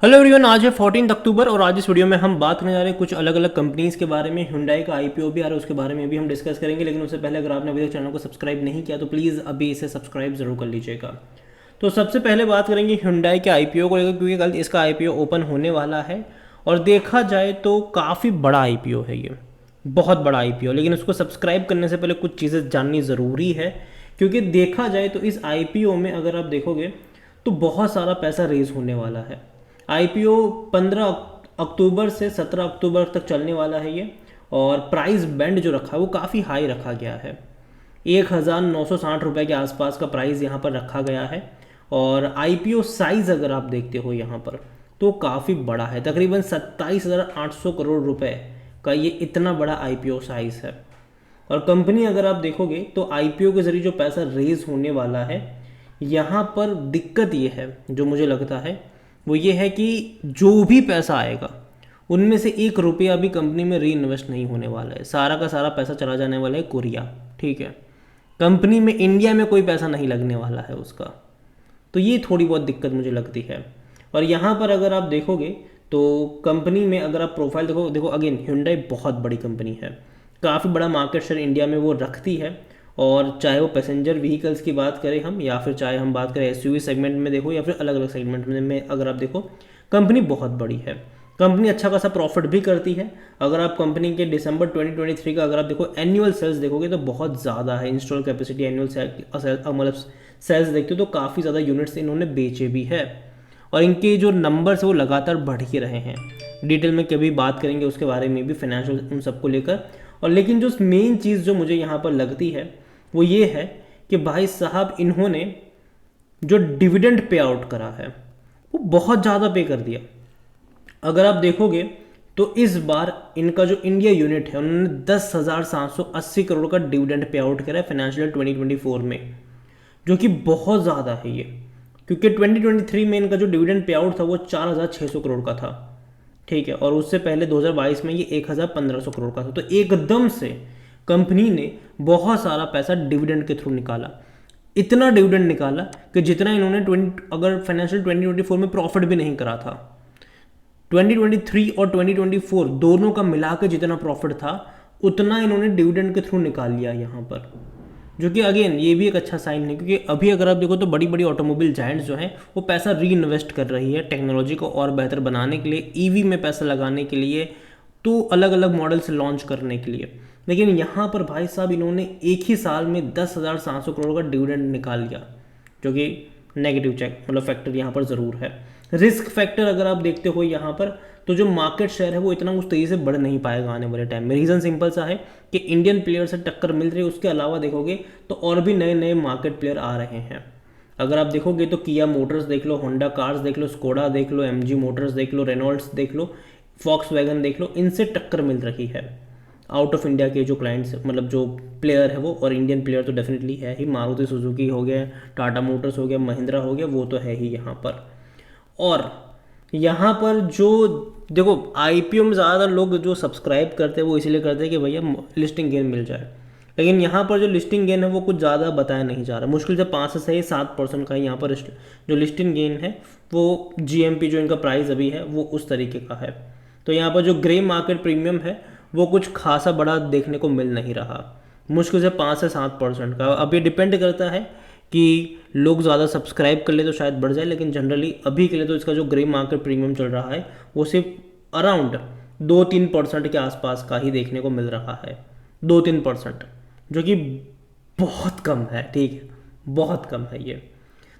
Hello everyone, आज है 14 अक्टूबर और आज इस वीडियो में हम बात करने जा रहे हैं कुछ अलग अलग कंपनीज के बारे में। Hyundai का आईपीओ भी आ रहा है, उसके बारे में भी हम डिस्कस करेंगे। लेकिन उससे पहले अगर आपने अभी तक चैनल को सब्सक्राइब नहीं किया तो प्लीज़ अभी इसे सब्सक्राइब जरूर कर लीजिएगा। तो सबसे पहले बात करेंगे Hyundai के आईपीओ को लेकर, क्योंकि कल इसका आईपीओ ओपन होने वाला है और देखा जाए तो काफ़ी बड़ा आईपीओ है ये, बहुत बड़ा आईपीओ। लेकिन उसको सब्सक्राइब करने से पहले कुछ चीज़ें जाननी ज़रूरी है, क्योंकि देखा जाए तो इस आईपीओ में अगर आप देखोगे तो बहुत सारा पैसा रेज होने वाला है। आईपीओ 15 अक्टूबर से 17 अक्टूबर तक चलने वाला है ये, और प्राइस बैंड जो रखा है वो काफ़ी हाई रखा गया है। 1960 रुपये के आसपास का प्राइस यहाँ पर रखा गया है। और आईपीओ साइज़ अगर आप देखते हो यहाँ पर तो काफ़ी बड़ा है, तकरीबन 27,800 करोड़ रुपए का ये इतना बड़ा आईपीओ साइज़ है। और कंपनी अगर आप देखोगे तो आईपीओ के ज़रिए जो पैसा रेज होने वाला है, यहाँ पर दिक्कत ये है जो मुझे लगता है वो ये है कि जो भी पैसा आएगा उनमें से 1 रुपया भी कंपनी में री इन्वेस्ट नहीं होने वाला है। सारा का सारा पैसा चला जाने वाला है कोरिया, ठीक है। कंपनी में इंडिया में कोई पैसा नहीं लगने वाला है उसका। तो ये थोड़ी बहुत दिक्कत मुझे लगती है। और यहाँ पर अगर आप देखोगे तो कंपनी में अगर आप प्रोफाइल देखो देखो अगेन Hyundai बहुत बड़ी कंपनी है, काफ़ी बड़ा मार्केट शेयर इंडिया में वो रखती है। और चाहे वो पैसेंजर व्हीकल्स की बात करें हम, या फिर चाहे हम बात करें एसयूवी सेगमेंट में देखो, या फिर अलग अलग सेगमेंट में अगर आप देखो, कंपनी बहुत बड़ी है। कंपनी अच्छा खासा प्रॉफिट भी करती है। अगर आप कंपनी के दिसंबर 2023 का अगर आप देखो एनुअल सेल्स देखोगे तो बहुत ज़्यादा है। इंस्टॉल कैपेसिटी एनुअल मतलब सेल्स देखते हो तो काफ़ी ज़्यादा यूनिट्स इन्होंने बेचे भी है। और इनके जो नंबर्स है वो लगातार बढ़ ही रहे हैं। डिटेल में कभी बात करेंगे उसके बारे में भी, फाइनेंशियल उन सबको लेकर। और लेकिन जो मेन चीज़ जो मुझे यहाँ पर लगती है वो ये है कि भाई साहब इन्होंने जो डिविडेंड पे आउट करा है वो बहुत ज़्यादा पे कर दिया। अगर आप देखोगे तो इस बार इनका जो इंडिया यूनिट है उन्होंने 10,780 करोड़ का डिविडेंड पे आउट करा है फाइनेंशियल 2024 में, जो कि बहुत ज़्यादा है ये। क्योंकि 2023 में इनका जो डिविडेंड पे आउट था वो 4,600 करोड़ का था, ठीक है। और उससे पहले 2022 में ये 1,1500 करोड़ का था। तो एकदम से कंपनी ने बहुत सारा पैसा डिविडेंड के थ्रू निकाला। इतना डिविडेंड निकाला कि जितना इन्होंने अगर फाइनेंशियल 2024 में प्रॉफिट भी नहीं करा था। 2023 और 2024 दोनों का मिला के जितना प्रॉफिट था उतना इन्होंने डिविडेंड के थ्रू निकाल लिया यहाँ पर, जो कि अगेन ये भी एक अच्छा साइन है। क्योंकि अभी अगर आप देखो तो बड़ी बड़ी ऑटोमोबाइल जायंट्स जो हैं वो पैसा री इन्वेस्ट कर रही है टेक्नोलॉजी को और बेहतर बनाने के लिए, ईवी में पैसा लगाने के लिए, तो अलग अलग मॉडल्स लॉन्च करने के लिए। लेकिन यहाँ पर भाई साहब इन्होंने एक ही साल में 10,700 करोड़ का डिविडेंड निकाल लिया, जो कि नेगेटिव चेक मतलब फैक्टर यहाँ पर ज़रूर है। रिस्क फैक्टर अगर आप देखते हो यहाँ पर तो जो मार्केट शेयर है वो इतना उस तेज़ी से बढ़ नहीं पाएगा आने वाले टाइम में। रीज़न सिंपल सा है कि इंडियन प्लेयर से टक्कर मिल रही है, उसके अलावा देखोगे तो और भी नए नए मार्केट प्लेयर आ रहे हैं। अगर आप देखोगे तो किया मोटर्स देख लो, होंडा कार्स देख लो, स्कोडा देख लो, एमजी मोटर्स देख लो, रेनॉल्ड्स देख लो, फॉक्स वैगन देख लो, इनसे टक्कर मिल रही है। आउट ऑफ इंडिया के जो क्लाइंट्स मतलब जो प्लेयर है वो, और इंडियन प्लेयर तो डेफिनेटली है ही। मारुति सुजुकी हो गया, टाटा मोटर्स हो गया, महिंद्रा हो गया, वो तो है ही यहाँ पर। और यहाँ पर जो देखो आईपीओ में ज़्यादातर लोग जो सब्सक्राइब करते हैं वो इसलिए करते हैं कि भैया लिस्टिंग गेन मिल जाए। लेकिन यहाँ पर जो लिस्टिंग गेन है वो कुछ ज़्यादा बताया नहीं जा रहा। मुश्किल से 5 से 7% का यहाँ पर जो लिस्टिंग गेन है वो जीएमपी जो इनका प्राइस अभी है वो उस तरीके का है। तो यहाँ पर जो ग्रे मार्केट प्रीमियम है वो कुछ खासा बड़ा देखने को मिल नहीं रहा, मुश्किल से 5 से 7% का। अब ये डिपेंड करता है कि लोग ज़्यादा सब्सक्राइब कर ले तो शायद बढ़ जाए, लेकिन जनरली अभी के लिए तो इसका जो ग्रे मार्केट प्रीमियम चल रहा है वो सिर्फ अराउंड 2-3% के आसपास का ही देखने को मिल रहा है। 2-3%, जो कि बहुत कम है, ठीक है, बहुत कम है ये।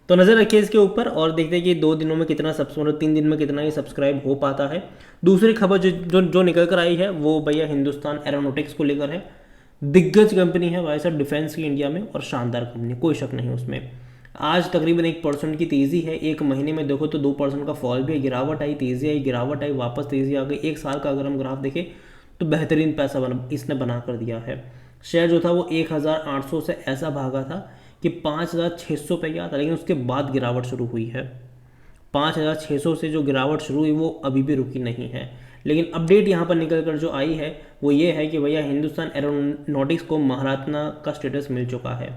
तो नज़र रखिए इसके ऊपर और देखते हैं कि 2 दिनों में कितना मतलब 3 दिन में कितना ये सब्सक्राइब हो पाता है। दूसरी खबर जो निकल कर आई है वो भैया हिंदुस्तान एरोनॉटिक्स को लेकर है। दिग्गज कंपनी है भाई साहब डिफेंस की इंडिया में, और शानदार कंपनी, कोई शक नहीं उसमें। आज तकरीबन 1% की तेज़ी है। एक महीने में देखो तो 2% का फॉल भी है, गिरावट आई, तेज़ी आई, गिरावट आई, वापस तेज़ी आ गई। एक साल का अगर हम ग्राफ देखें तो बेहतरीन पैसा इसने बना कर दिया है। शेयर जो था वो 1,800 से ऐसा भागा था कि 5,600 पे गया था, लेकिन उसके बाद गिरावट शुरू हुई है। 5,600 से जो गिरावट शुरू हुई वो अभी भी रुकी नहीं है। लेकिन अपडेट यहाँ पर निकल कर जो आई है वो ये है कि भैया हिंदुस्तान एरोनॉटिक्स को महारत्ना का स्टेटस मिल चुका है।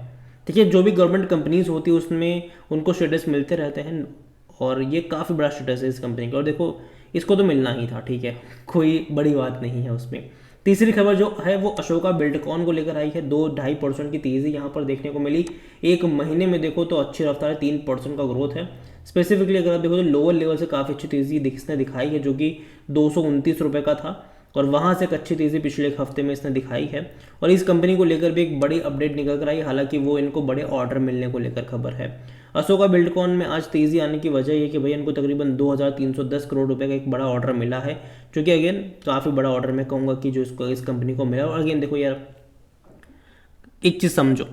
देखिए जो भी गवर्नमेंट कंपनीज होती है उसमें उनको स्टेटस मिलते रहते हैं, और ये काफ़ी बड़ा स्टेटस है इस कंपनी का। और देखो इसको तो मिलना ही था, ठीक है, कोई बड़ी बात नहीं है उसमें। तीसरी खबर जो है वो अशोका बिल्डकॉन को लेकर आई है। 2-2.5% की तेज़ी यहाँ पर देखने को मिली। एक महीने में देखो तो अच्छी रफ्तार है, 3% का ग्रोथ है। स्पेसिफिकली अगर आप देखो तो लोअर लेवल से काफ़ी अच्छी तेज़ी इसने दिखाई है, जो कि 229 रुपये का था, और वहाँ से एक अच्छी तेज़ी पिछले एक हफ्ते में इसने दिखाई है। और इस कंपनी को लेकर भी एक बड़ी अपडेट निकल कर आई, हालांकि वो इनको बड़े ऑर्डर मिलने को लेकर खबर है। अशोका बिल्डकॉन में आज तेज़ी आने की वजह ये कि भाई इनको तकरीबन 2310 करोड़ रुपए का एक बड़ा ऑर्डर मिला है, जो कि अगेन काफ़ी बड़ा ऑर्डर मैं कहूँगा कि जो इसको इस कंपनी को मिला। और अगेन देखो यार, एक चीज़ समझो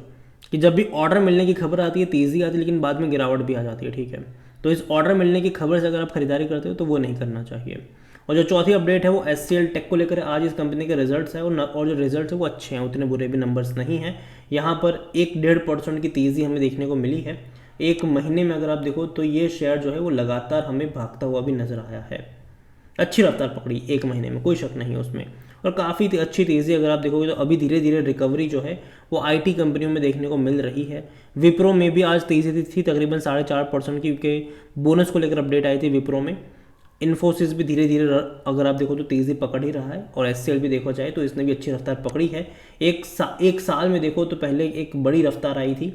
कि जब भी ऑर्डर मिलने की खबर आती है तेज़ी आती है, लेकिन बाद में गिरावट भी आ जाती है, ठीक है। तो इस ऑर्डर मिलने की खबर से अगर आप खरीदारी करते हो तो वो नहीं करना चाहिए। और जो चौथी अपडेट है वो SCL टेक को लेकर आज इस कंपनी के रिजल्ट्स है, और जो रिजल्ट्स है वो अच्छे हैं, उतने बुरे भी नंबर्स नहीं हैं। यहाँ पर 1-1.5% की तेज़ी हमें देखने को मिली है। एक महीने में अगर आप देखो तो ये शेयर जो है वो लगातार हमें भागता हुआ भी नजर आया है। अच्छी रफ्तार पकड़ी एक महीने में, कोई शक नहीं है उसमें। और काफ़ी अच्छी तेज़ी अगर आप देखोगे तो अभी धीरे धीरे रिकवरी जो है वो IT कंपनियों में देखने को मिल रही है। विप्रो में भी आज तेज़ी थी तकरीबन 4.5% की, क्योंकि बोनस को लेकर अपडेट आई थी विप्रो में। इन्फोसिस भी धीरे धीरे अगर आप देखो तो तेज़ी पकड़ ही रहा है, और SCL भी देखा जाए तो इसने भी अच्छी रफ्तार पकड़ी है। एक साल में देखो तो पहले एक बड़ी रफ्तार आई थी,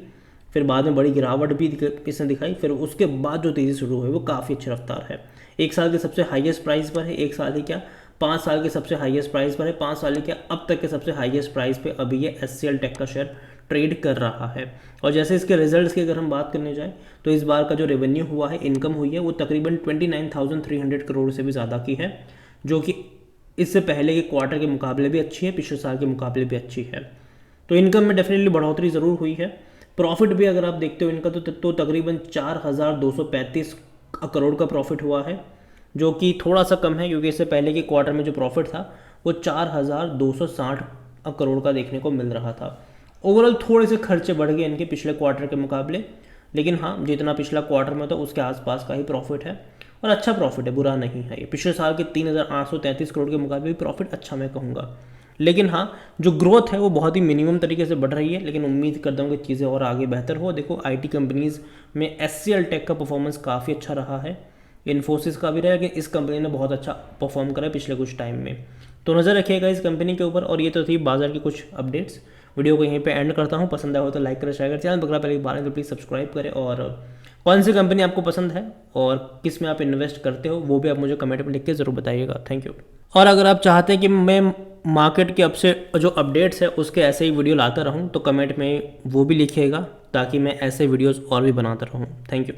फिर बाद में बड़ी गिरावट भी इसने दिखाई, फिर उसके बाद जो तेज़ी शुरू हुई वो काफ़ी अच्छी रफ्तार है। एक साल के सबसे हाईएस्ट प्राइस पर है, एक साल ही क्या 5 साल के सबसे हाईएस्ट प्राइस पर है, 5 साल ही क्या अब तक के सबसे हाईएस्ट प्राइस पे अभी ये SCL टेक का शेयर ट्रेड कर रहा है। और जैसे इसके रिजल्ट्स की अगर हम बात करने जाएँ तो इस बार का जो रेवेन्यू हुआ है, इनकम हुई है, वो तकरीबन 29,300 करोड़ से भी ज़्यादा की है, जो कि इससे पहले के क्वार्टर के मुकाबले भी अच्छी है, पिछले साल के मुकाबले भी अच्छी है। तो इनकम में डेफिनेटली बढ़ोतरी ज़रूर हुई है। प्रॉफिट भी अगर आप देखते हो इनका तो तकरीबन 4,235 करोड़ का प्रॉफिट हुआ है, जो कि थोड़ा सा कम है, क्योंकि इससे पहले के क्वार्टर में जो प्रॉफिट था वो 4,260 करोड़ का देखने को मिल रहा था। ओवरऑल थोड़े से खर्चे बढ़ गए इनके पिछले क्वार्टर के मुकाबले, लेकिन हाँ जितना पिछला क्वार्टर में था उसके आसपास का ही प्रॉफिट है, और अच्छा प्रॉफिट है, बुरा नहीं है ये। पिछले साल के 3,833 करोड़ के मुकाबले भी प्रॉफिट अच्छा मैं कहूँगा। लेकिन हाँ जो ग्रोथ है वो बहुत ही मिनिमम तरीके से बढ़ रही है, लेकिन उम्मीद करता हूँ कि चीज़ें और आगे बेहतर हो। देखो IT कंपनीज़ में SCL टेक का परफॉर्मेंस काफ़ी अच्छा रहा है, इन्फोसिस का भी रहा है, लेकिन इस कंपनी ने बहुत अच्छा परफॉर्म करा है पिछले कुछ टाइम में। तो नज़र रखिएगा इस कंपनी के ऊपर। और ये तो थी बाजार की कुछ अपडेट्स। वीडियो को यहीं पे एंड करता हूँ। पसंद आया हो तो लाइक करें, शेयर करें, चैनल पकड़ा पहले बार तो प्लीज़ सब्सक्राइब करें। और कौन सी कंपनी आपको पसंद है और किस में आप इन्वेस्ट करते हो वो भी आप मुझे कमेंट में लिख के ज़रूर बताइएगा। Thank you. और अगर आप चाहते हैं कि मैं मार्केट के अब से जो अपडेट्स है उसके ऐसे ही वीडियो लाता रहूं तो कमेंट में वो भी लिखिएगा, ताकि मैं ऐसे वीडियोस और भी बनाता रहूं। Thank you.